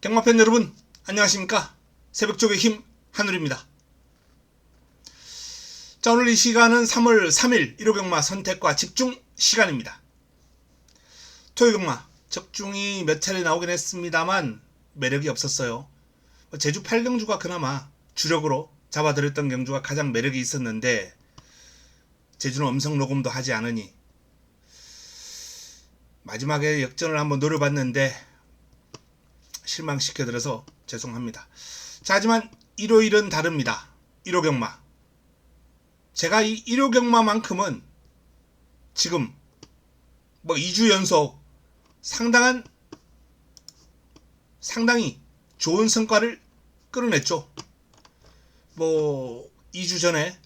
경마팬 여러분 안녕하십니까. 새벽쪽의 힘 한울입니다. 자, 오늘 이 시간은 3월 3일 1호 경마 선택과 집중 시간입니다. 토요 경마 적중이 몇 차례 나오긴 했습니다만 매력이 없었어요. 제주 8경주가 그나마 주력으로 잡아들였던 경주가 가장 매력이 있었는데 제주는 음성 녹음도 하지 않으니 마지막에 역전을 한번 노려봤는데 실망시켜드려서 죄송합니다. 자, 하지만 일요일은 다릅니다. 1호 경마 제가 이 1호 경마만큼은 지금 2주 연속 상당히 좋은 성과를 끌어냈죠. 2주 전에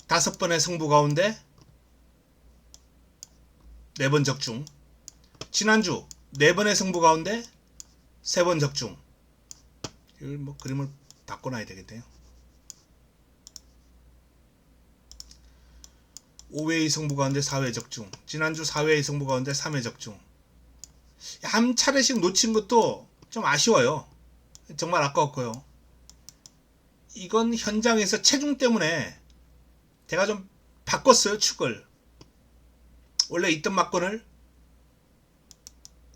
5번의 승부 가운데 4번 적중, 지난주 4번의 승부 가운데 3번 적중. 이걸 그림을 바꿔놔야 되겠네요. 5회의 승부 가운데 4회 적중, 지난주 4회의 승부 가운데 3회 적중. 한 차례씩 놓친 것도 좀 아쉬워요. 정말 아까웠고요. 이건 현장에서 체중 때문에 제가 좀 바꿨어요. 축을 원래 있던 막건을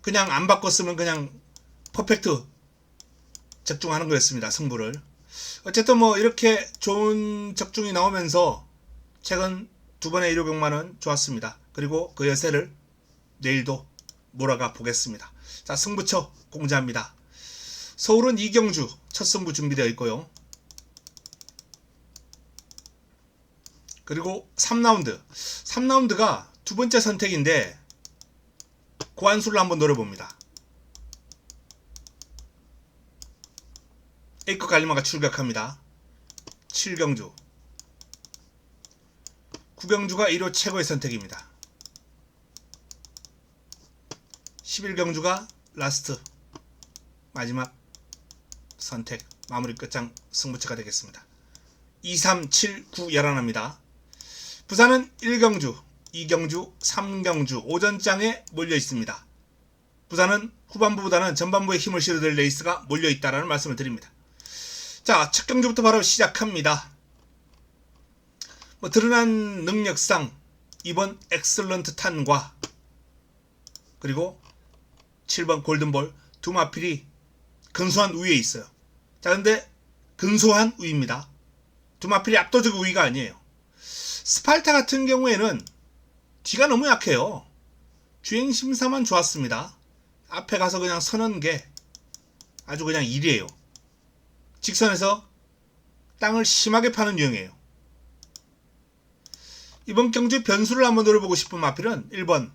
그냥 안 바꿨으면 그냥 퍼펙트 적중하는 거였습니다. 승부를. 어쨌든 이렇게 좋은 적중이 나오면서 최근 2번의 1호 경마는 좋았습니다. 그리고 그 여세를 내일도 몰아가 보겠습니다. 자, 승부처 공지합니다. 서울은 2경주 첫 승부 준비되어 있고요. 그리고 3라운드가 두 번째 선택인데 고안수를 한번 노려봅니다. A급 갈리마가 출격합니다. 7경주 9경주가 1호 최고의 선택입니다. 11경주가 라스트 마지막 선택 마무리 끝장 승부처가 되겠습니다. 2, 3, 7, 9 열안합니다. 부산은 1경주, 2경주, 3경주 오전장에 몰려 있습니다. 부산은 후반부보다는 전반부에 힘을 실어줄 레이스가 몰려 있다라는 말씀을 드립니다. 자, 첫 경주부터 바로 시작합니다. 드러난 능력상 이번 엑설런트 탄과 그리고 7번 골든볼 두 마필이 근소한 우위에 있어요. 자, 근데 근소한 우위입니다. 두 마필이 압도적 우위가 아니에요. 스팔타 같은 경우에는 뒤가 너무 약해요. 주행 심사만 좋았습니다. 앞에 가서 그냥 서는 게 아주 그냥 일이에요. 직선에서 땅을 심하게 파는 유형이에요. 이번 경주의 변수를 한번 노려보고 싶은 마필은 1번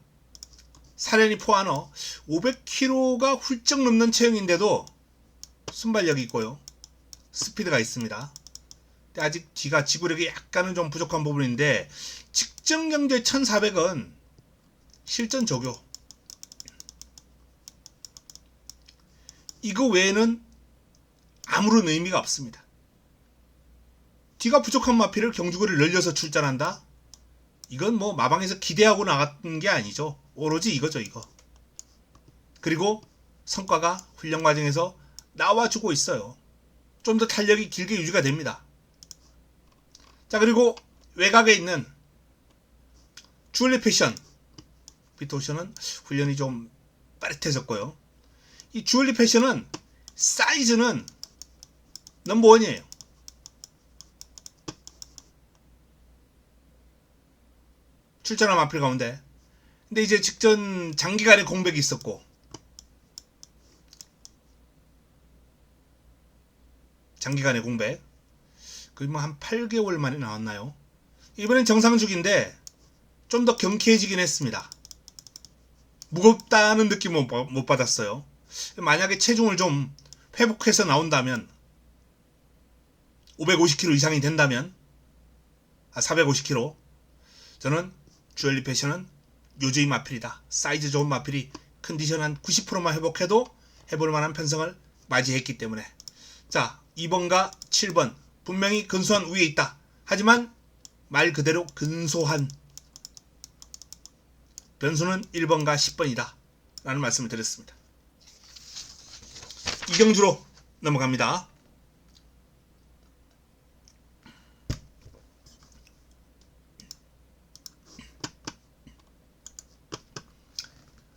사레니 포아너 500kg가 훌쩍 넘는 체형인데도 순발력이 있고요. 스피드가 있습니다. 근데 아직 뒤가 지구력이 약간은 좀 부족한 부분인데 직전 경주의 1400은 실전 조교 이거 외에는 아무런 의미가 없습니다. 뒤가 부족한 마필을 경주거리를 늘려서 출전한다? 이건 마방에서 기대하고 나갔던 게 아니죠. 오로지 이거죠, 이거. 그리고 성과가 훈련 과정에서 나와주고 있어요. 좀 더 탄력이 길게 유지가 됩니다. 자, 그리고 외곽에 있는 주얼리 패션 비토션은 훈련이 좀 빠릿해졌고요. 이 주얼리 패션은 사이즈는 넘버원이에요. 출전한 마필 가운데. 근데 이제 직전 장기간의 공백이 있었고 장기간의 공백 거의 한 8개월 만에 나왔나요? 이번엔 정상주기인데 좀 더 경쾌해지긴 했습니다. 무겁다는 느낌은 못 받았어요. 만약에 체중을 좀 회복해서 나온다면 550kg 이상이 된다면 450kg 저는 주얼리 패션은 요주의 마필이다. 사이즈 좋은 마필이 컨디션 한 90%만 회복해도 해볼 만한 편성을 맞이했기 때문에. 자, 2번과 7번 분명히 근소한 우위에 있다. 하지만 말 그대로 근소한 변수는 1번과 10번이다 라는 말씀을 드렸습니다. 이경주로 넘어갑니다.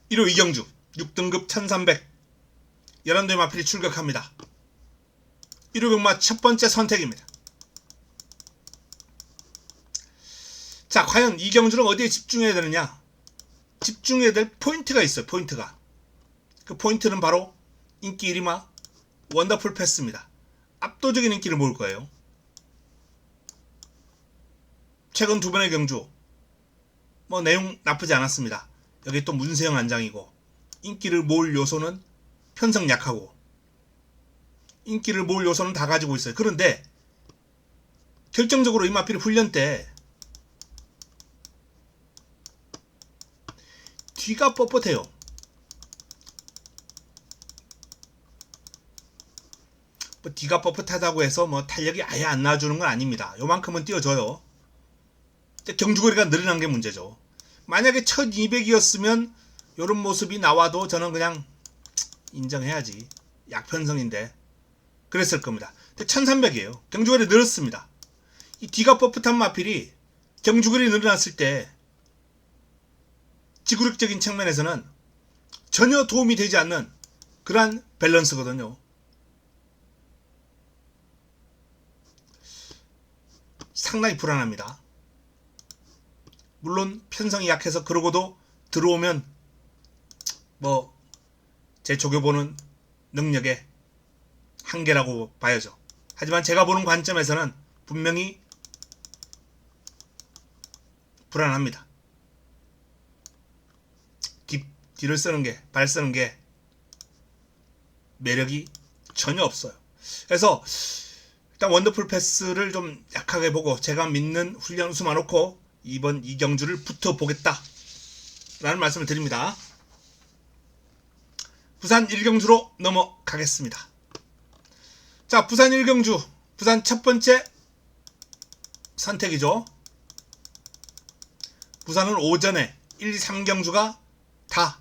(1호) 이경주 6등급 1300 11도의 마필이 출격합니다. 1호 병마 첫 번째 선택입니다. 자, 과연 이경주는 어디에 집중해야 되느냐? 집중해야 될 포인트가 있어요. 포인트가. 그 포인트는 바로 인기 1위마 원더풀 패스입니다. 압도적인 인기를 모을 거예요. 최근 두 번의 경주 뭐 내용 나쁘지 않았습니다. 여기 또 문세영 안장이고, 인기를 모을 요소는 편성 약하고, 인기를 모을 요소는 다 가지고 있어요. 그런데 결정적으로 이 마필이 훈련 때 뒤가 뻣뻣해요. 뭐 뒤가 뻣뻣하다고 해서 뭐 탄력이 아예 안 나와주는 건 아닙니다. 요만큼은 띄워줘요. 경주거리가 늘어난 게 문제죠. 만약에 1200이었으면 요런 모습이 나와도 저는 그냥 인정해야지, 약편성인데 그랬을 겁니다. 근데 1300이에요. 경주거리 늘었습니다. 이 뒤가 뻣뻣한 마필이 경주거리 늘어났을 때 지구력적인 측면에서는 전혀 도움이 되지 않는 그러한 밸런스거든요. 상당히 불안합니다. 물론 편성이 약해서 그러고도 들어오면 뭐 제 조교보는 능력의 한계라고 봐야죠. 하지만 제가 보는 관점에서는 분명히 불안합니다. 뒤를 쓰는 게, 발 쓰는 게 매력이 전혀 없어요. 그래서 일단 원더풀 패스를 좀 약하게 보고 제가 믿는 훈련 수만 놓고 이번 이경주를 붙어보겠다 라는 말씀을 드립니다. 부산 1경주로 넘어가겠습니다. 자, 부산 1경주, 부산 첫 번째 선택이죠. 부산은 오전에 1, 3경주가 다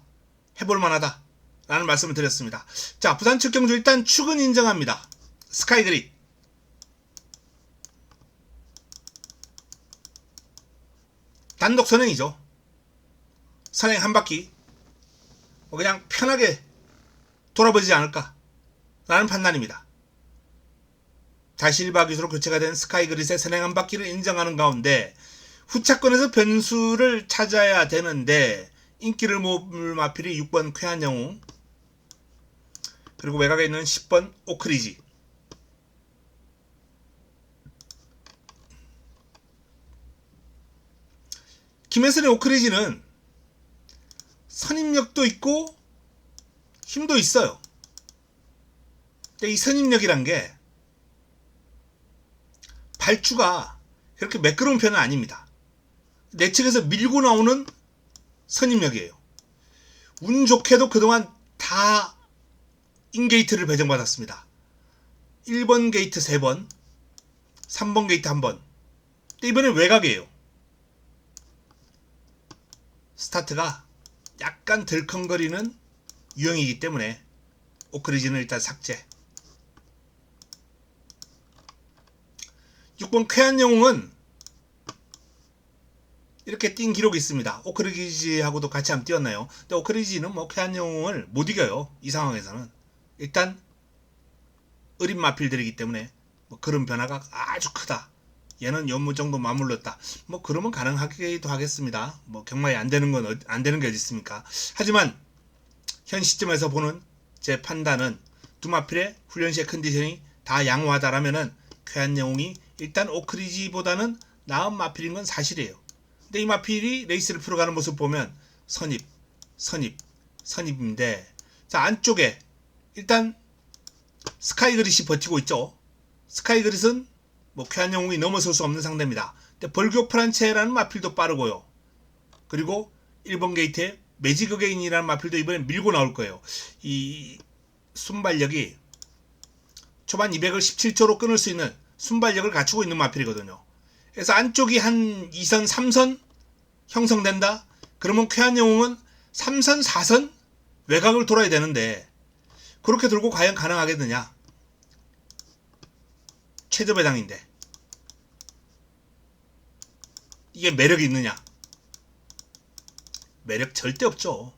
해볼 만하다 라는 말씀을 드렸습니다. 자, 부산 첫 경주 일단 축은 인정합니다. 스카이그릿 단독 선행이죠. 선행 한 바퀴 그냥 편하게 돌아보지 않을까 라는 판단입니다. 다시 1박 2수로 교체가 된 스카이그릿의 선행 한 바퀴를 인정하는 가운데 후차권에서 변수를 찾아야 되는데 인기를 모을 마필이 6번 쾌한영웅, 그리고 외곽에 있는 10번 오크리지, 김혜선의 오크리지는 선임력도 있고 힘도 있어요. 근데 이 선임력이란 게 발주가 그렇게 매끄러운 편은 아닙니다. 내측에서 밀고 나오는 선임력이에요. 운 좋게도 그동안 다 인게이트를 배정받았습니다. 1번 게이트 3번, 3번 게이트 1번. 근데 이번엔 외곽이에요. 스타트가 약간 덜컹거리는 유형이기 때문에 오크리지는 일단 삭제. 6번 쾌한영웅은 이렇게 뛴 기록이 있습니다. 오크리지하고도 같이 한번 뛰었나요? 근데 오크리지는 뭐 쾌한영웅을 못 이겨요. 이 상황에서는. 일단 어린 마필들이기 때문에 뭐 그런 변화가 아주 크다. 얘는 연무 정도 맞물렸다. 뭐 그러면 가능하기도 하겠습니다. 뭐 경마에 안 되는 게 어디 있습니까? 하지만 현 시점에서 보는 제 판단은 두 마필의 훈련 시의 컨디션이 다 양호하다라면은 쾌한영웅이 일단 오크리지보다는 나은 마필인 건 사실이에요. 근데 이 마필이 레이스를 풀어가는 모습 보면 선입인데, 자, 안쪽에 일단 스카이그릿이 버티고 있죠. 스카이그릿은 뭐 쾌한영웅이 넘어설 수 없는 상대입니다. 근데 벌교 프란체라는 마필도 빠르고요. 그리고 1번 게이트에 매직 어게인이라는 마필도 이번에 밀고 나올 거예요. 이 순발력이 초반 200을 17초로 끊을 수 있는 순발력을 갖추고 있는 마필이거든요. 그래서 안쪽이 한 2선, 3선 형성된다? 그러면 쾌한영웅은 3선, 4선 외곽을 돌아야 되는데 그렇게 들고 과연 가능하겠느냐? 최저 배당인데 이게 매력이 있느냐? 매력 절대 없죠.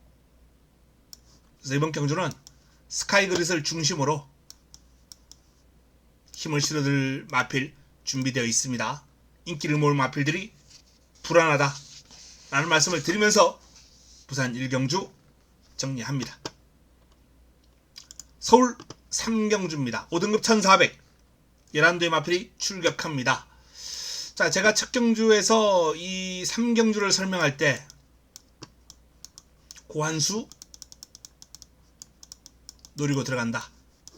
그래서 이번 경주는 스카이그릿을 중심으로 힘을 실어들 마필 준비되어 있습니다. 인기를 모을 마필들이 불안하다 라는 말씀을 드리면서 부산 1경주 정리합니다. 서울 3경주입니다. 5등급 1400 11도의 마필이 출격합니다. 자, 제가 첫 경주에서 이 3경주를 설명할 때 고한수 노리고 들어간다.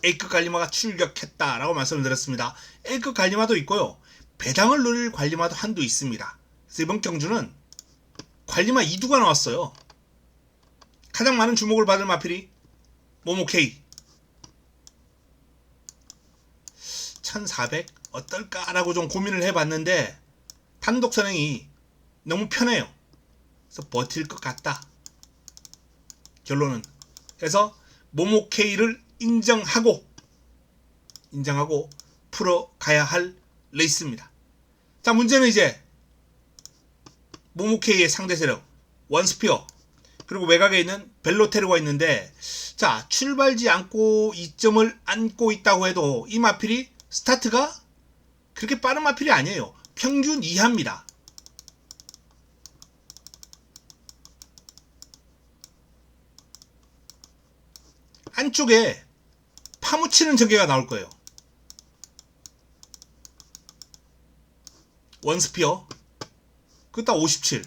A급 관리마가 출격했다 라고 말씀을 드렸습니다. A급 관리마도 있고요. 배당을 노릴 관리마도 한두 있습니다. 그래서 이번 경주는 관리마 2두가 나왔어요. 가장 많은 주목을 받을 마필이 모모K 1400 어떨까 라고 좀 고민을 해봤는데 단독 선행이 너무 편해요. 그래서 버틸 것 같다. 결론은 그래서 모모K를 인정하고 풀어가야 할 레이스입니다. 자, 문제는 이제 모모K의 상대 세력 원스피어 그리고 외곽에 있는 벨로테르가 있는데, 자, 출발지 안고 2점을 안고 있다고 해도 이 마필이 스타트가 그렇게 빠른 마필이 아니에요. 평균 이하입니다. 안쪽에 파묻히는 전개가 나올 거예요. 원스피어 그딱 57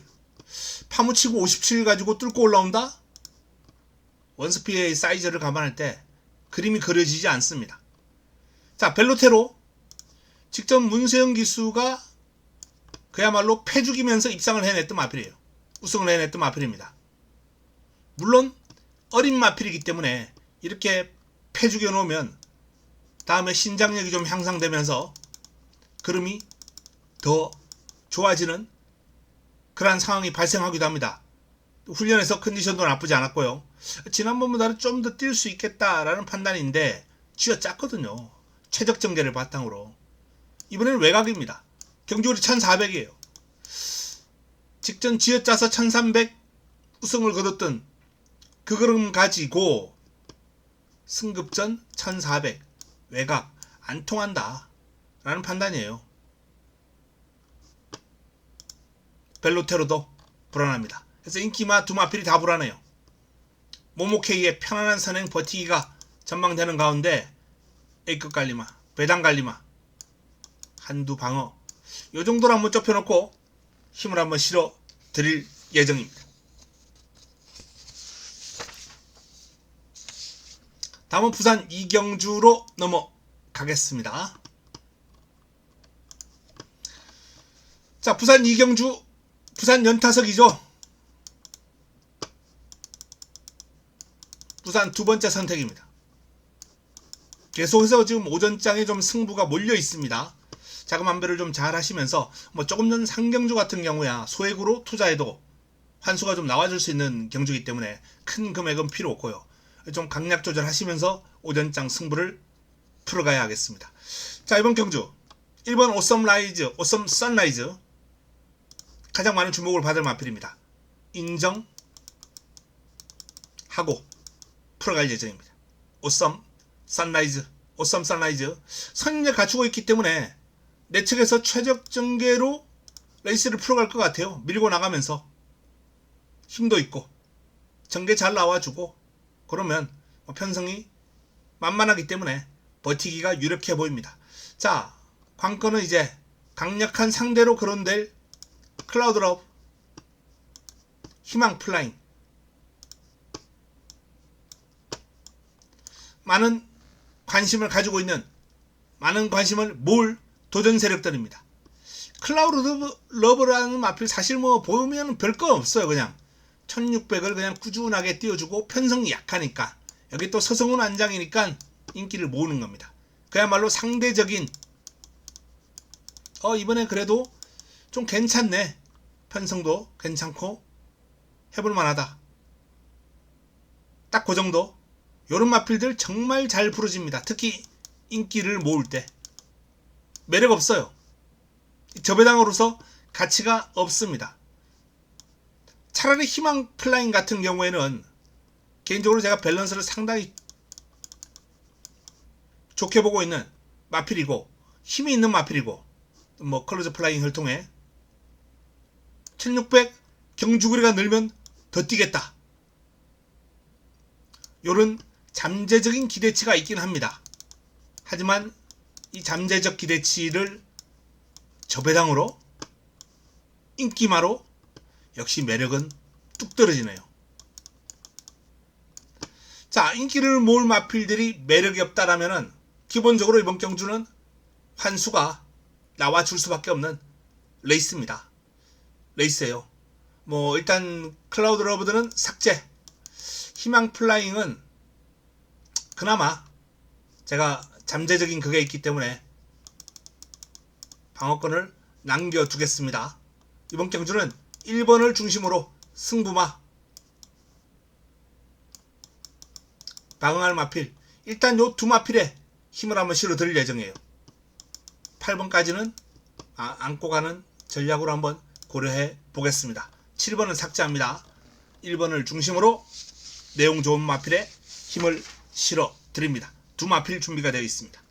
파묻히고 57 가지고 뚫고 올라온다? 원스피어의 사이즈를 감안할 때 그림이 그려지지 않습니다. 자, 벨로테로 직접 문세영 기수가 그야말로 패죽이면서 입상을 해냈던 마필이에요. 우승을 해냈던 마필입니다. 물론 어린 마필이기 때문에 이렇게 패죽여 놓으면 다음에 신장력이 좀 향상되면서 그림이 더 좋아지는 그러한 상황이 발생하기도 합니다. 훈련에서 컨디션도 나쁘지 않았고요. 지난번보다는 좀 더 뛸 수 있겠다라는 판단인데 쥐어짰거든요. 최적 정제를 바탕으로. 이번에는 외곽입니다. 경주거리 1400이에요. 직전 쥐어짜서 1300 우승을 거뒀던 그 그림 가지고 승급전 1400 외곽 안 통한다 라는 판단이에요. 벨로테로도 불안합니다. 그래서 인기마 두 마필이 다 불안해요. 모모K의 편안한 선행 버티기가 전망되는 가운데 A급 갈리마, 배당 갈리마 한두 방어 요 정도로 한번 좁혀놓고 힘을 한번 실어 드릴 예정입니다. 다음은 부산 2경주로 넘어가겠습니다. 자, 부산 2경주 부산 연타석이죠. 부산 두 번째 선택입니다. 계속해서 지금 오전장에 좀 승부가 몰려 있습니다. 자금 안배를 좀 잘 하시면서 조금 전 상경주 같은 경우야 소액으로 투자해도 환수가 좀 나와줄 수 있는 경주이기 때문에 큰 금액은 필요 없고요. 좀 강약 조절하시면서 오전장 승부를 풀어가야 하겠습니다. 자, 이번 경주 1번 오썸 라이즈, 오썸 선라이즈 가장 많은 주목을 받을 마필입니다. 인정하고 풀어갈 예정입니다. 오썸 선라이즈 선임력 갖추고 있기 때문에 내 측에서 최적 전개로 레이스를 풀어갈 것 같아요. 밀고 나가면서 힘도 있고 전개 잘 나와주고 그러면 편성이 만만하기 때문에 버티기가 유력해 보입니다. 자, 관건은 이제 강력한 상대로 거론될 클라우드럽 희망 플라잉 많은 관심을 가지고 있는 많은 관심을 모을 도전 세력들입니다. 클라우드 러브라는 마필 사실 보면 별거 없어요. 그냥 1600을 그냥 꾸준하게 띄워주고 편성이 약하니까 여기 또 서성훈 안장이니까 인기를 모으는 겁니다. 그야말로 상대적인 이번에 그래도 좀 괜찮네. 편성도 괜찮고 해볼 만하다. 딱 그 정도 요런 마필들 정말 잘 부러집니다. 특히 인기를 모을 때. 매력 없어요. 저배당으로서 가치가 없습니다. 차라리 희망 플라잉 같은 경우에는 개인적으로 제가 밸런스를 상당히 좋게 보고 있는 마필이고, 힘이 있는 마필이고, 뭐 클로즈 플라잉을 통해 1600 경주거리가 늘면 더 뛰겠다. 요런 잠재적인 기대치가 있긴 합니다. 하지만 이 잠재적 기대치를 저배당으로, 인기마로 역시 매력은 뚝 떨어지네요. 자, 인기를 모을 마필들이 매력이 없다라면은 기본적으로 이번 경주는 환수가 나와줄 수밖에 없는 레이스입니다. 레이스예요. 뭐 일단 클라우드 러브드는 삭제, 희망 플라잉은 그나마 제가 잠재적인 그게 있기 때문에 방어권을 남겨두겠습니다. 이번 경주는 1번을 중심으로 승부마, 방어할 마필, 일단 요 두 마필에 힘을 한번 실어 드릴 예정이에요. 8번까지는 안고 가는 전략으로 한번 고려해 보겠습니다. 7번은 삭제합니다. 1번을 중심으로 내용 좋은 마필에 힘을 실어 드립니다. 두 마필 준비가 되어 있습니다.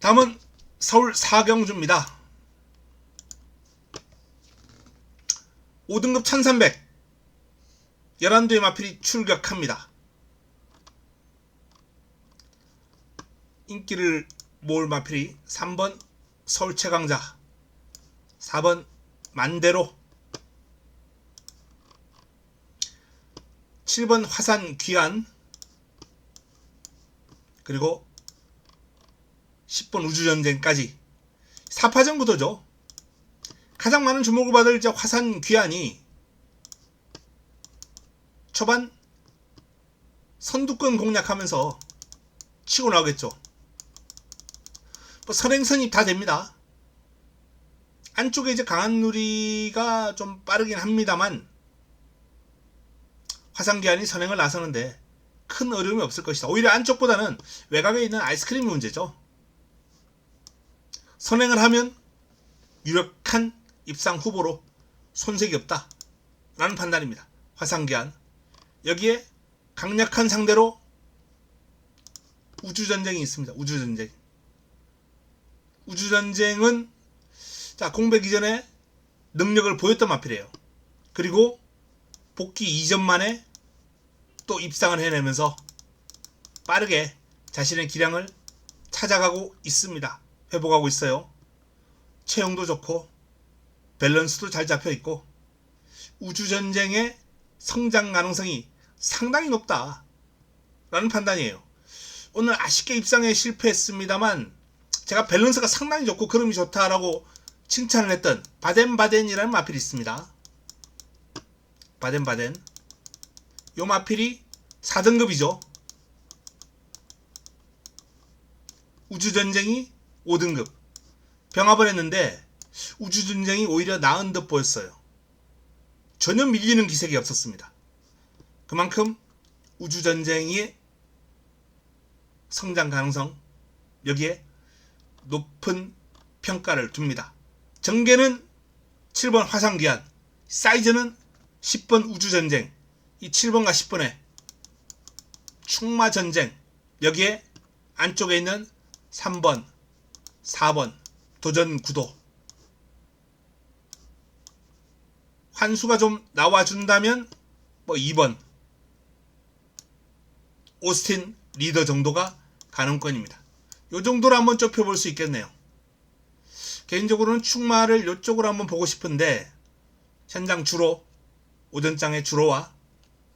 다음은 서울 사경주입니다. 5등급 1300 11두의 마필이 출격합니다. 인기를 모을 마필이 3번 서울 최강자, 4번 만대로, 7번 화산 귀한, 그리고 10번 우주전쟁까지 4파전 구도죠. 가장 많은 주목을 받을 이제 화산 귀한이 초반 선두권 공략하면서 치고 나오겠죠. 뭐 선행선입 다 됩니다. 안쪽에 이제 강한 누리가 좀 빠르긴 합니다만 화산기한이 선행을 나서는데 큰 어려움이 없을 것이다. 오히려 안쪽보다는 외곽에 있는 아이스크림이 문제죠. 선행을 하면 유력한 입상 후보로 손색이 없다 라는 판단입니다. 화산기한. 여기에 강력한 상대로 우주전쟁이 있습니다. 우주전쟁. 우주전쟁은 자, 공백 이전에 능력을 보였던 마필이에요. 그리고 복귀 이전 만에 또 입상을 해내면서 빠르게 자신의 기량을 찾아가고 있습니다. 회복하고 있어요. 체형도 좋고 밸런스도 잘 잡혀있고 우주전쟁의 성장 가능성이 상당히 높다 라는 판단이에요. 오늘 아쉽게 입상에 실패했습니다만 제가 밸런스가 상당히 좋고 그름이 좋다라고 칭찬을 했던 바덴바덴이라는 마필이 있습니다. 바덴바덴. 요 마필이 4등급이죠. 우주전쟁이 5등급. 병합을 했는데 우주전쟁이 오히려 나은 듯 보였어요. 전혀 밀리는 기색이 없었습니다. 그만큼 우주전쟁의 성장 가능성, 여기에 높은 평가를 둡니다. 전개는 7번 화산귀한, 사이즈는 10번 우주전쟁, 이 7번과 10번의 충마전쟁, 여기에 안쪽에 있는 3번, 4번 도전구도, 환수가 좀 나와준다면 뭐 2번 오스틴 리더 정도가 가능권입니다. 요 정도로 한번 좁혀볼 수 있겠네요. 개인적으로는 충마를 요쪽으로 한번 보고 싶은데 현장 주로, 오전장의 주로와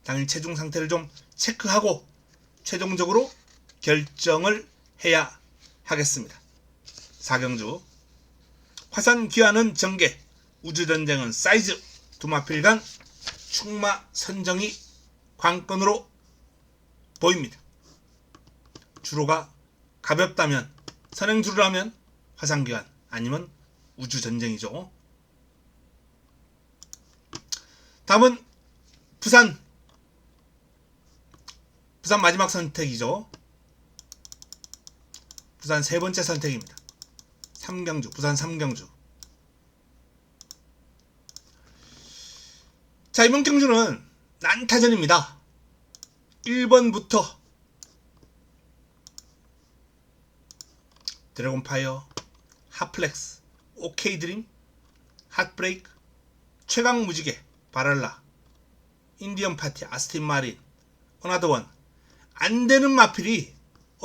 당일 체중 상태를 좀 체크하고 최종적으로 결정을 해야 하겠습니다. 사경주. 화산 귀환은 전개, 우주전쟁은 사이즈, 두마필간 충마 선정이 관건으로 보입니다. 주로가 가볍다면, 선행주로라면 화산귀환, 아니면 우주전쟁이죠. 다음은 부산 부산 마지막 선택이죠. 부산 세 번째 선택입니다. 삼경주, 부산 삼경주. 자, 이번 경주는 난타전입니다. 1번부터 드래곤파이어, 핫플렉스, 오케이드림, 핫브레이크, 최강무지개, 바랄라, 인디언 파티, 아스틴 마린, 어나더원. 안되는 마필이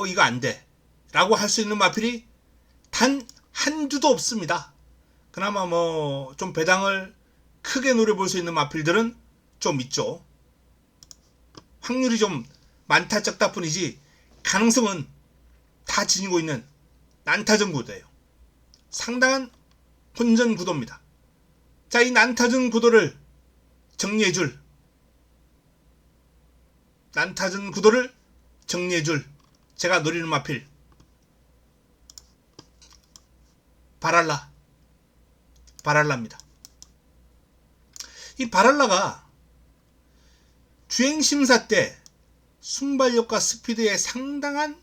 이거 안돼 라고 할 수 있는 마필이 단 한두도 없습니다. 그나마 뭐 좀 배당을 크게 노려볼 수 있는 마필들은 좀 있죠. 확률이 좀 많다 적다 뿐이지 가능성은 다 지니고 있는 난타전 구도예요. 상당한 혼전 구도입니다. 자, 이 난타전 구도를 정리해줄 제가 노리는 마필 바랄라입니다. 이 바랄라가 주행심사 때 순발력과 스피드에 상당한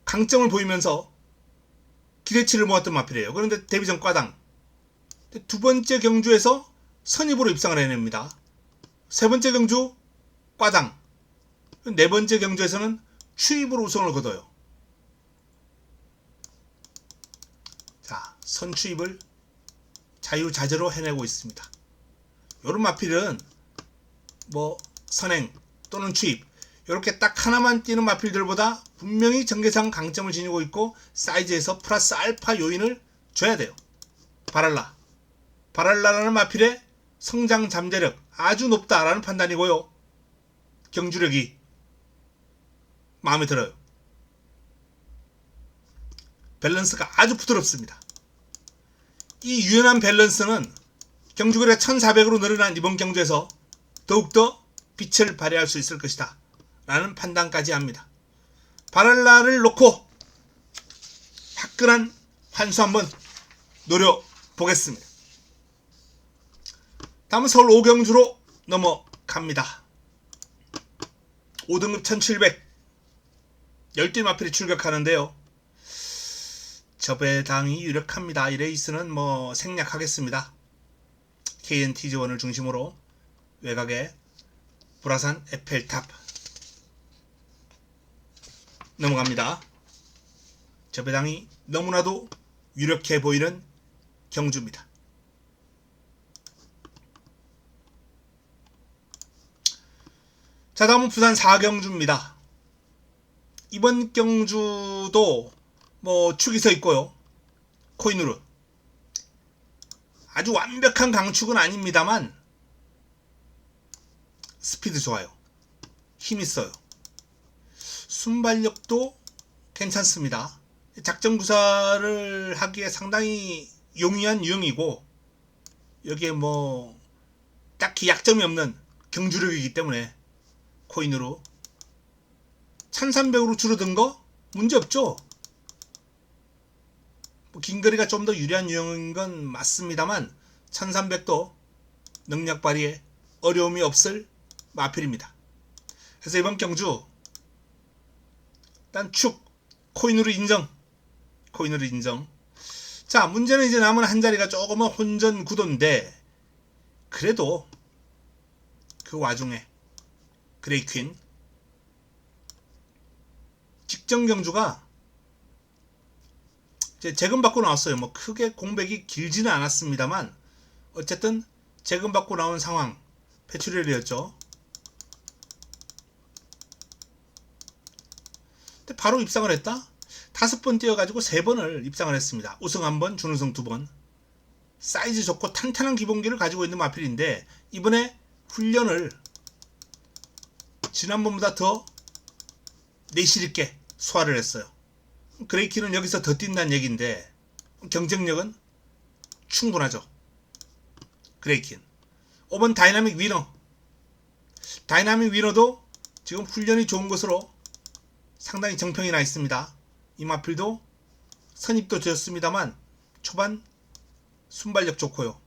강점을 보이면서 기대치를 모았던 마필이에요. 그런데 데뷔전 과당. 두 번째 경주에서 선입으로 입상을 해냅니다. 세 번째 경주 과당. 네 번째 경주에서는 추입으로 우승을 거둬요. 자, 선추입을 자유자재로 해내고 있습니다. 요런 마필은 뭐 선행 또는 추입 이렇게 딱 하나만 뛰는 마필들보다 분명히 전개상 강점을 지니고 있고 사이즈에서 플러스 알파 요인을 줘야 돼요. 바랄라라는 마필의 성장 잠재력 아주 높다라는 판단이고요. 경주력이 마음에 들어요. 밸런스가 아주 부드럽습니다. 이 유연한 밸런스는 경주거리가 1400으로 늘어난 이번 경주에서 더욱더 빛을 발휘할 수 있을 것이다 라는 판단까지 합니다. 바랄라를 놓고 화끈한 환수 한번 노려보겠습니다. 다음은 서울 5경주로 넘어갑니다. 5등급 1700 열띤 마필이 출격하는데요. 저배당이 유력합니다. 이 레이스는 뭐 생략하겠습니다. KNTG1을 중심으로 외곽에 불화산 에펠탑 넘어갑니다. 저배당이 너무나도 유력해 보이는 경주입니다. 자, 다음은 부산 4경주입니다. 이번 경주도 뭐 축이 서 있고요. 코인으로 아주 완벽한 강축은 아닙니다만 스피드 좋아요. 힘 있어요. 순발력도 괜찮습니다. 작전구사를 하기에 상당히 용이한 유형이고 여기에 뭐 딱히 약점이 없는 경주력이기 때문에 코인으로 1300으로 줄어든 거 문제없죠. 긴 거리가 좀 더 유리한 유형인 건 맞습니다만 1300도 능력 발휘에 어려움이 없을 마필입니다. 그래서 이번 경주 일단 축 코인으로 인정. 자, 문제는 이제 남은 한 자리가 조금은 혼전 구도인데 그래도 그 와중에 그레이퀸 직전 경주가 이제 재검받고 나왔어요. 뭐 크게 공백이 길지는 않았습니다만 어쨌든 재검받고 나온 상황 패출혈이었죠. 근데 바로 입상을 했다? 5번 뛰어가지고 3번을 입상을 했습니다. 우승 1번, 준우승 2번. 사이즈 좋고 탄탄한 기본기를 가지고 있는 마필인데 이번에 훈련을 지난번보다 더 내실있게 소화를 했어요. 그레이키는 여기서 더 뛴다는 얘기인데 경쟁력은 충분하죠. 그레이킨 5번 다이나믹 위너도 지금 훈련이 좋은 것으로 상당히 정평이 나 있습니다. 이 마필도 선입도 되었습니다만 초반 순발력 좋고요.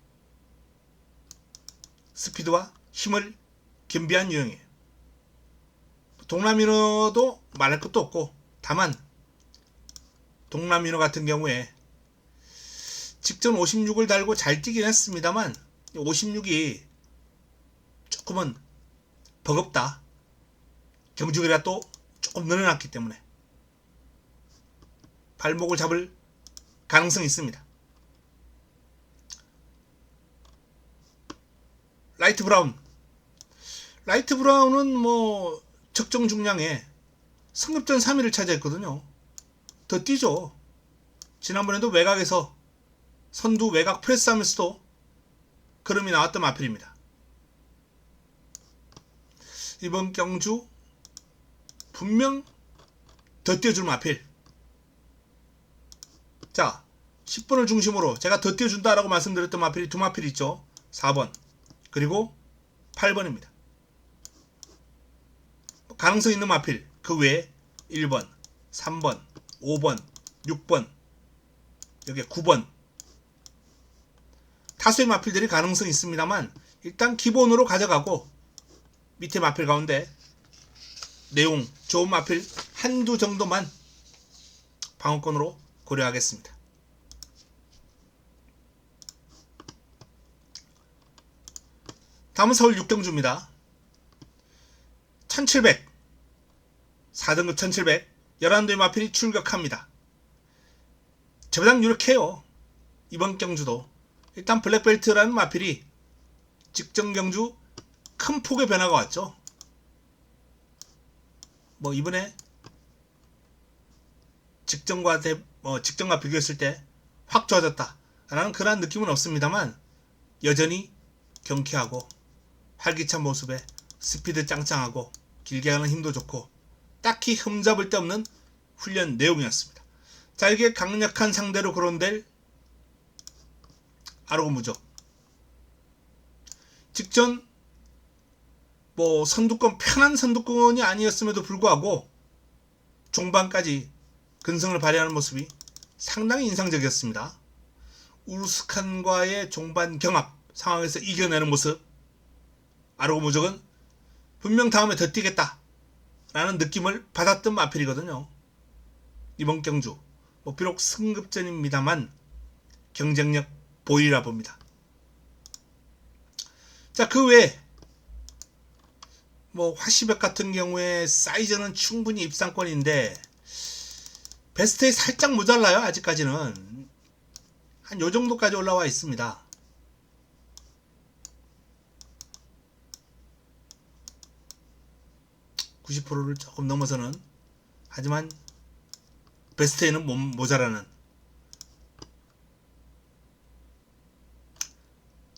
스피드와 힘을 겸비한 유형이에요. 동남이너도 말할 것도 없고, 다만 동남이너 같은 경우에 직전 56을 달고 잘 뛰긴 했습니다만 56이 조금은 버겁다. 경주기라 또 조금 늘어났기 때문에 발목을 잡을 가능성이 있습니다. 라이트 브라운은 뭐 적정 중량에 승급전 3위를 차지했거든요. 더 뛰죠. 지난번에도 외곽에서 선두 외곽 프레스하면서도 걸음이 나왔던 마필입니다. 이번 경주 분명 더 뛰어줄 마필. 자, 10번을 중심으로 제가 더 뛰어준다라고 말씀드렸던 마필이 두 마필 있죠. 4번 그리고 8번입니다. 가능성 있는 마필 그 외에 1번, 3번, 5번, 6번, 여기 9번 다수의 마필들이 가능성이 있습니다만 일단 기본으로 가져가고 밑에 마필 가운데 내용 좋은 마필 한두 정도만 방어권으로 고려하겠습니다. 다음은 서울 6경주입니다. 1700 4등급 1700 11대의 마필이 출격합니다. 저보단 유력해요. 이번 경주도 일단 블랙벨트라는 마필이 직전 경주 큰 폭의 변화가 왔죠. 뭐 이번에 직전과 비교했을 때 확 좋아졌다라는 그런 느낌은 없습니다만 여전히 경쾌하고 활기찬 모습에 스피드 짱짱하고 길게 가는 힘도 좋고 딱히 흠잡을 데 없는 훈련 내용이었습니다. 자, 이게 강력한 상대로 거론될 아르고 무적. 직전 뭐 선두권 편한 선두권이 아니었음에도 불구하고 종반까지 근성을 발휘하는 모습이 상당히 인상적이었습니다. 우르스칸과의 종반 경합 상황에서 이겨내는 모습. 아르고 무적은 분명 다음에 더 뛰겠다 라는 느낌을 받았던 마필이거든요. 이번 경주 뭐 비록 승급전입니다만 경쟁력 보이라 봅니다. 자, 그 외에 뭐 화시백 같은 경우에 사이즈는 충분히 입상권인데 베스트에 살짝 모자라요. 아직까지는 한 요정도까지 올라와 있습니다. (90%를) 조금 넘어서는, 하지만 베스트에는 모자라는,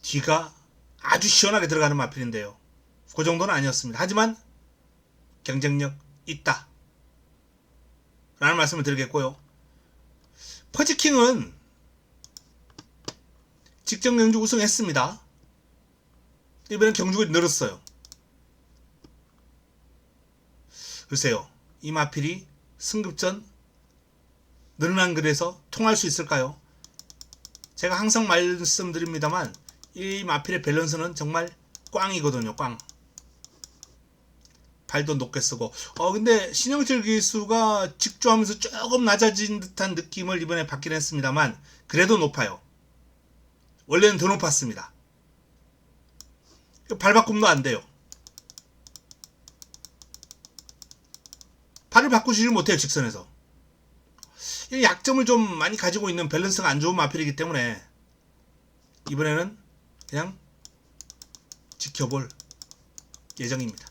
뒤가 아주 시원하게 들어가는 마필인데요. 그 정도는 아니었습니다. 하지만 경쟁력 있다 라는 말씀을 드리겠고요. 퍼지킹은 직전 경주 우승했습니다. 이번엔 경주가 늘었어요. 글쎄요, 이 마필이 승급전 늘어난 글에서 통할 수 있을까요? 제가 항상 말씀드립니다만 이 마필의 밸런스는 정말 꽝이거든요. 꽝. 발도 높게 쓰고. 근데 신영철 기수가 직조하면서 조금 낮아진 듯한 느낌을 이번에 받긴 했습니다만 그래도 높아요. 원래는 더 높았습니다. 발바꿈도 안 돼요. 발을 바꾸지 못해요. 직선에서. 이 약점을 좀 많이 가지고 있는, 밸런스가 안 좋은 마필이기 때문에 이번에는 그냥 지켜볼 예정입니다.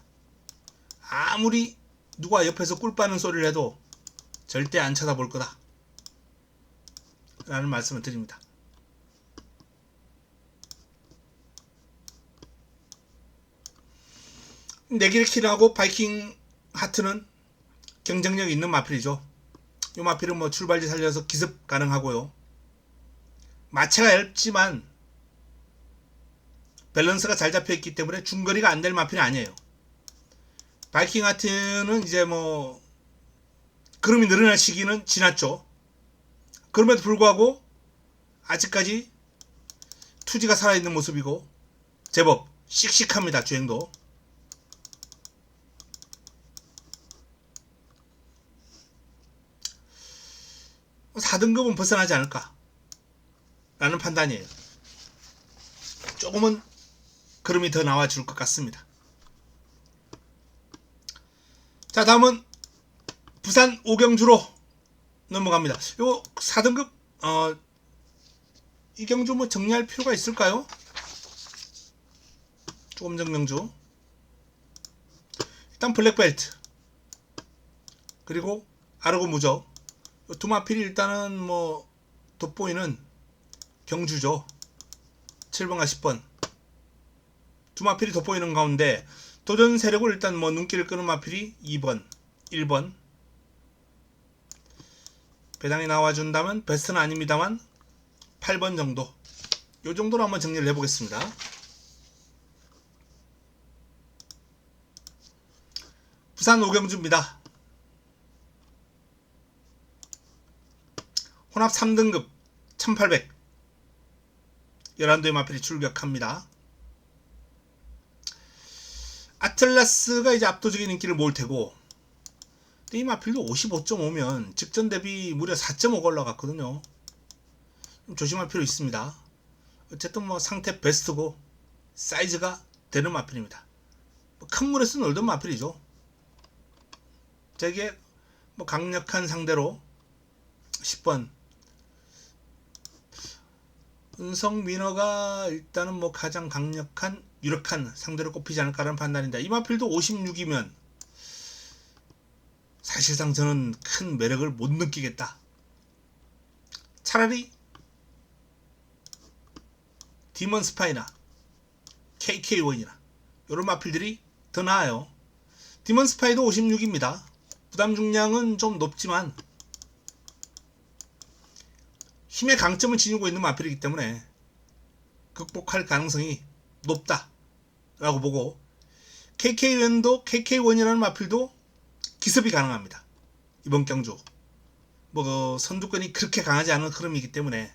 아무리 누가 옆에서 꿀 빠는 소리를 해도 절대 안 쳐다볼 거다 라는 말씀을 드립니다. 네길킬하고 바이킹 하트는 경쟁력 있는 마필이죠. 이 마필은 뭐 출발지 살려서 기습 가능하고요. 마체가 얇지만 밸런스가 잘 잡혀있기 때문에 중거리가 안 될 마필이 아니에요. 바이킹 하트는 이제 뭐 걸음이 늘어날 시기는 지났죠. 그럼에도 불구하고 아직까지 투지가 살아있는 모습이고 제법 씩씩합니다. 주행도. 4등급은 벗어나지 않을까 라는 판단이에요. 조금은 그림이 더 나와줄 것 같습니다. 자, 다음은 부산 오경주로 넘어갑니다. 요 4등급 이 경주 뭐 정리할 필요가 있을까요? 조금 전 경주. 일단 블랙벨트, 그리고 아르고 무적, 두 마필이 일단은 뭐 돋보이는 경주죠. 7번과 10번 두 마필이 돋보이는 가운데 도전 세력을 일단 뭐 눈길을 끄는 마필이 2번, 1번. 배당이 나와준다면 베스트는 아닙니다만 8번 정도, 요 정도로 한번 정리를 해보겠습니다. 부산 오경주입니다. 혼합 3등급 1800 11도의 마필이 출격합니다. 아틀라스가 이제 압도적인 인기를 모을 테고, 이 마필도 55.5면 직전 대비 무려 4.5가 올라갔거든요. 좀 조심할 필요 있습니다. 어쨌든 뭐 상태 베스트고 사이즈가 되는 마필입니다. 큰 물에서 놀던 마필이죠. 되게 뭐 강력한 상대로 10번 은성민어가 일단은 뭐 가장 강력한 유력한 상대로 꼽히지 않을까라는 판단입니다. 이 마필도 56이면 사실상 저는 큰 매력을 못 느끼겠다. 차라리 디먼 스파이나 KK1이나 이런 마필들이 더 나아요. 디먼 스파이도 56입니다. 부담 중량은 좀 높지만 힘의 강점을 지니고 있는 마필이기 때문에 극복할 가능성이 높다 라고 보고, KK1도 KK1이라는 마필도 기습이 가능합니다. 이번 경주 뭐 선두권이 그렇게 강하지 않은 흐름이기 때문에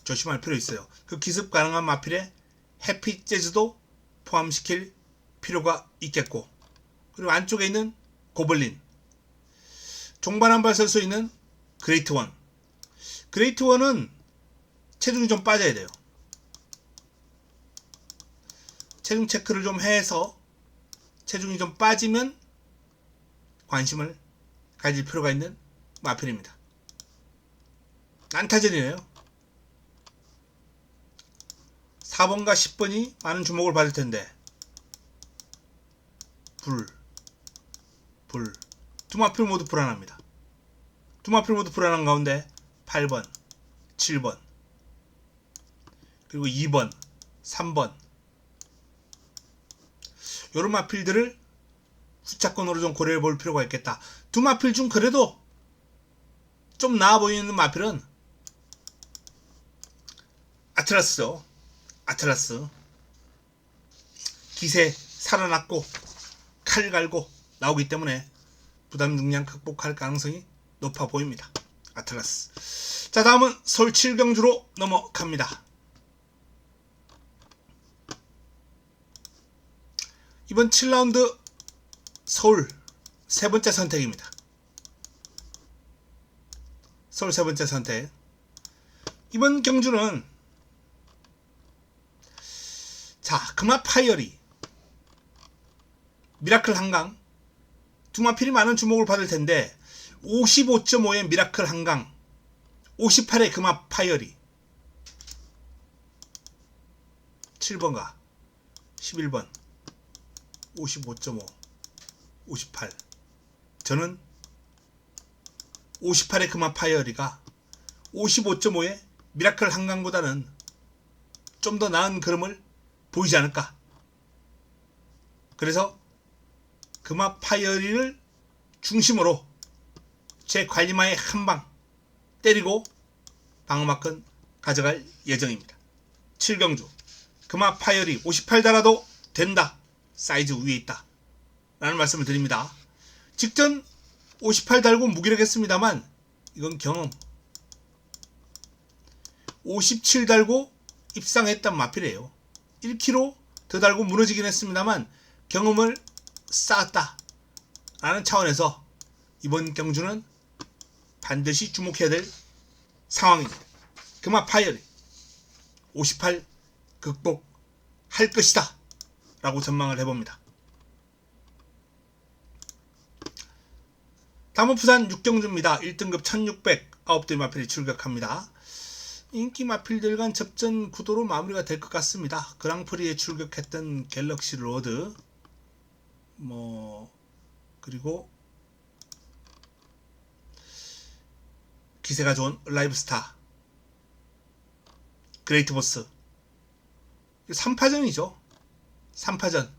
조심할 필요 있어요. 그 기습 가능한 마필에 해피 재즈도 포함시킬 필요가 있겠고, 그리고 안쪽에 있는 고블린, 종반 한 발 설 수 있는 그레이트 원. 그레이트 원은 체중이 좀 빠져야 돼요. 체중 체크를 좀 해서 체중이 좀 빠지면 관심을 가질 필요가 있는 마필입니다. 난타전이네요. 4번과 10번이 많은 주목을 받을 텐데, 두 마필 모두 불안합니다. 두 마필 모두 불안한 가운데 8번, 7번, 그리고 2번, 3번 요런 마필들을 후차권으로 좀 고려해 볼 필요가 있겠다. 두 마필 중 그래도 좀 나아 보이는 마필은 아틀라스죠. 아틀라스. 기세 살아났고 칼 갈고 나오기 때문에 부담 중량 극복할 가능성이 높아 보입니다. 아틀라스. 자, 다음은 서울 7경주로 넘어갑니다. 이번 7라운드 서울 세 번째 선택입니다. 서울 세 번째 선택. 이번 경주는 자, 금화 파이어리, 미라클 한강 두 마필이 많은 주목을 받을 텐데, 55.5의 미라클 한강, 58의 금화 파이어리, 7번과 11번 55.5, 58. 저는 58의 금화 파이어리가 55.5의 미라클 한강보다는 좀 더 나은 그림을 보이지 않을까. 그래서 금화 파이어리를 중심으로 제 관리마에 한방 때리고 방어막은 가져갈 예정입니다. 7경주 금화 파이어리 58 달아도 된다. 사이즈 위에 있다 라는 말씀을 드립니다. 직전 58 달고 무기력했습니다만 이건 경험. 57 달고 입상했단 마필이에요. 1kg 더 달고 무너지긴 했습니다만 경험을 쌓았다 라는 차원에서 이번 경주는 반드시 주목해야 될 상황입니다. 금화 파열이 58 극복할 것이다 라고 전망을 해봅니다. 다음은 부산 6경주입니다. 1등급 1600 9대 마필이 출격합니다. 인기 마필들 간 접전 구도로 마무리가 될 것 같습니다. 그랑프리에 출격했던 갤럭시 로드 그리고 기세가 좋은 라이브스타, 그레이트 보스 3파전이죠. 3파전.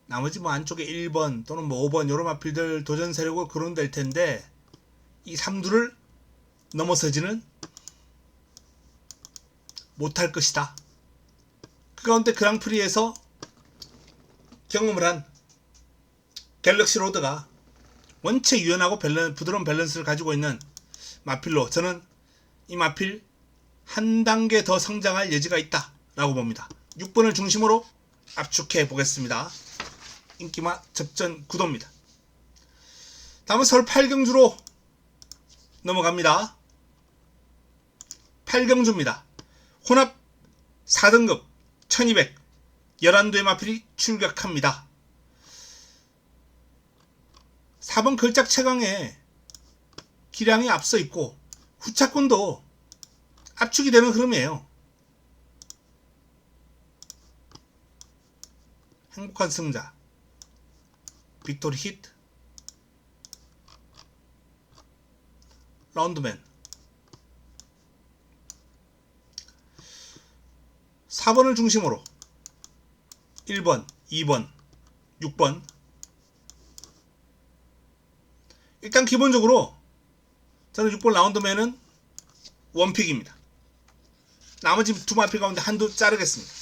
나머지 안쪽에 1번 또는 5번 요런 마필들 도전 세력으로 거론될 텐데 이 3두를 넘어서지는 못할 것이다. 그 가운데 그랑프리에서 경험을 한 갤럭시 로드가 원체 유연하고 부드러운 밸런스를 가지고 있는 마필로 저는 이 마필 한 단계 더 성장할 여지가 있다 라고 봅니다. 6번을 중심으로 압축해 보겠습니다. 인기마 접전 구도입니다. 다음은 서울 8경주로 넘어갑니다. 8경주입니다. 혼합 4등급 1200 11두의 마필이 출격합니다. 4번 걸작 최강에 기량이 앞서 있고 후차권도 압축이 되는 흐름이에요. 행복한 승자, 빅토리 히트, 라운드맨 4번을 중심으로 1번, 2번, 6번 일단 기본적으로 저는 6번 라운드맨은 원픽입니다. 나머지 두 마필 가운데 한두 자르겠습니다.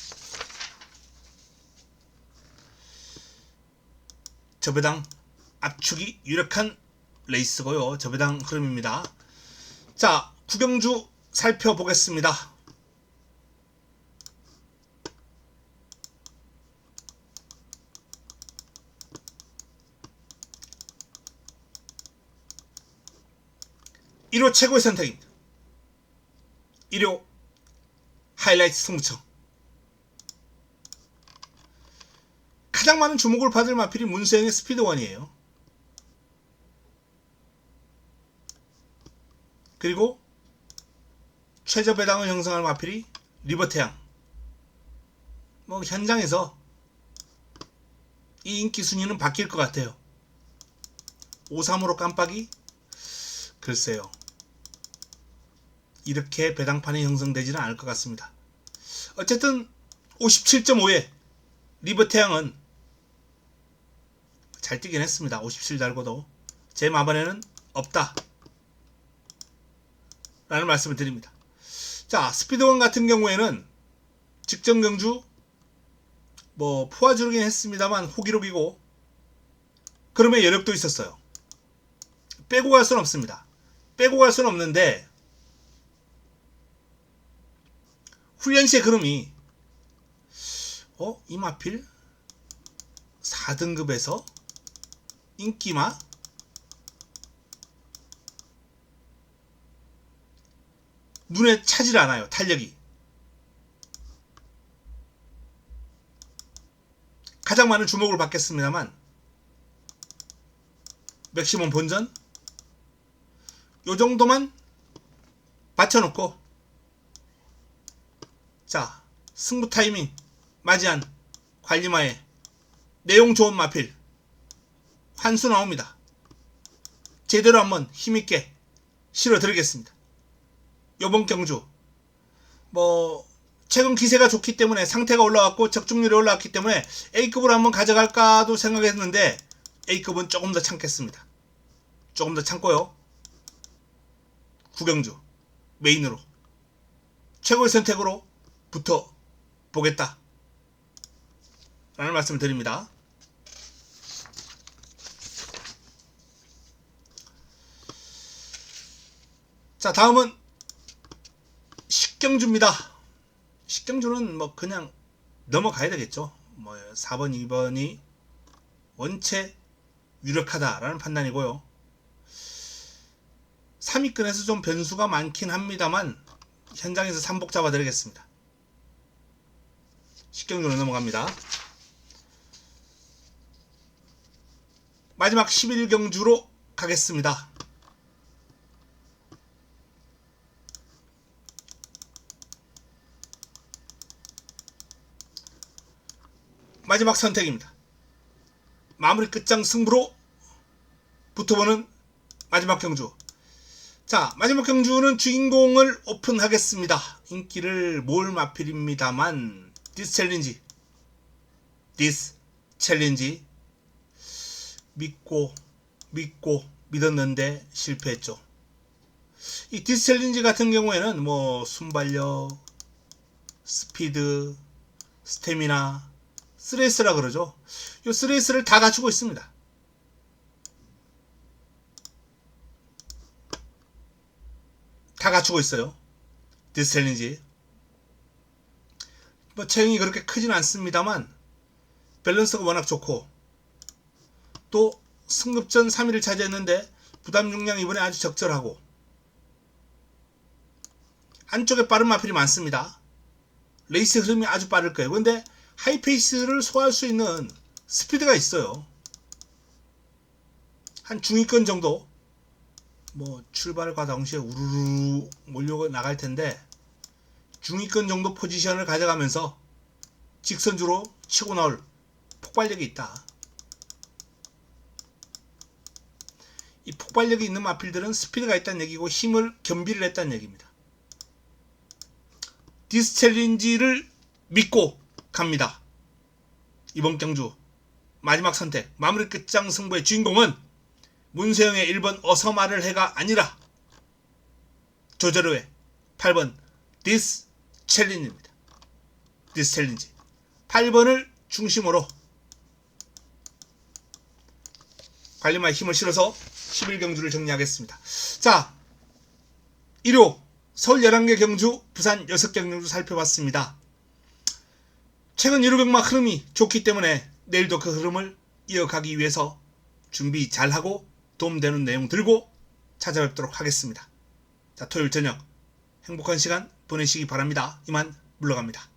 저배당 압축이 유력한 레이스고요. 저배당 흐름입니다. 자, 구경주 살펴보겠습니다. (1호) 최고의 선택입니다. 1호 하이라이트 승부처. 가장 많은 주목을 받을 마필이 문세영의 스피드원이에요. 그리고 최저 배당을 형성할 마필이 리버태양. 현장에서 이 인기 순위는 바뀔 것 같아요. 5-3으로 깜빡이? 글쎄요. 이렇게 배당판이 형성되지는 않을 것 같습니다. 어쨌든 57.5에 리버태양은 잘 뛰긴 했습니다. 57 달고도 제 마번에는 없다 라는 말씀을 드립니다. 자, 스피드원 같은 경우에는 직전 경주 포화주르긴 했습니다만 호기록이고 그럼의 여력도 있었어요. 빼고 갈 수는 없습니다. 빼고 갈 수는 없는데 훈련시의 흐름이 이 마필 4등급에서 인기마 눈에 차질 않아요. 탄력이 가장 많은 주목을 받겠습니다만 맥시멈 본전 요 정도만 받쳐놓고 자, 승부 타이밍 맞이한 관리마의 내용 좋은 마필 환수 나옵니다. 제대로 한번 힘있게 실어드리겠습니다. 요번 경주 최근 기세가 좋기 때문에 상태가 올라왔고 적중률이 올라왔기 때문에 A급으로 한번 가져갈까도 생각했는데 A급은 조금 더 참겠습니다. 조금 더 참고요. 구경주 메인으로 최고의 선택으로 붙어 보겠다 라는 말씀을 드립니다. 자, 다음은 식경주입니다. 식경주는 그냥 넘어가야 되겠죠. 4번 2번이 원체 유력하다라는 판단이고요. 3위권에서 좀 변수가 많긴 합니다만 현장에서 3복 잡아드리겠습니다. 10경주로 넘어갑니다. 마지막 11경주로 가겠습니다. 마지막 선택입니다. 마무리 끝장 승부로 붙어보는 마지막 경주. 자, 마지막 경주는 주인공을 오픈하겠습니다. 인기를 몰 마필입니다만 디스 챌린지 믿고 믿었는데 실패했죠. 이 디스 챌린지 같은 경우에는 뭐 순발력, 스피드, 스태미나, 3S라 그러죠. 이 3S를 다 갖추고 있습니다. 다 갖추고 있어요. 디스 챌린지. 뭐 체형이 그렇게 크진 않습니다만 밸런스가 워낙 좋고 또 승급전 3위를 차지했는데 부담 중량 이번에 아주 적절하고 안쪽에 빠른 마필이 많습니다. 레이스 흐름이 아주 빠를 거예요. 근데 하이페이스를 소화할 수 있는 스피드가 있어요. 한 중위권 정도 뭐 출발과 동시에 우르르 몰려 나갈 텐데 중위권 정도 포지션을 가져가면서 직선주로 치고 나올 폭발력이 있다. 이 폭발력이 있는 마필들은 스피드가 있다는 얘기고 힘을 겸비를 했다는 얘기입니다. 디스 챌린지를 믿고 갑니다. 이번 경주 마지막 선택 마무리 끝장 승부의 주인공은 문세영의 1번 어서 말을 해가 아니라 조제로의 8번 디스 챌린지입니다. 디스 챌린지 8번을 중심으로 관리마에 힘을 실어서 11경주를 정리하겠습니다. 자, 일요 서울 11개 경주, 부산 6개 경주 살펴봤습니다. 최근 1호 경마 흐름이 좋기 때문에 내일도 그 흐름을 이어가기 위해서 준비 잘하고 도움되는 내용 들고 찾아뵙도록 하겠습니다. 자, 토요일 저녁 행복한 시간 보내시기 바랍니다. 이만 물러갑니다.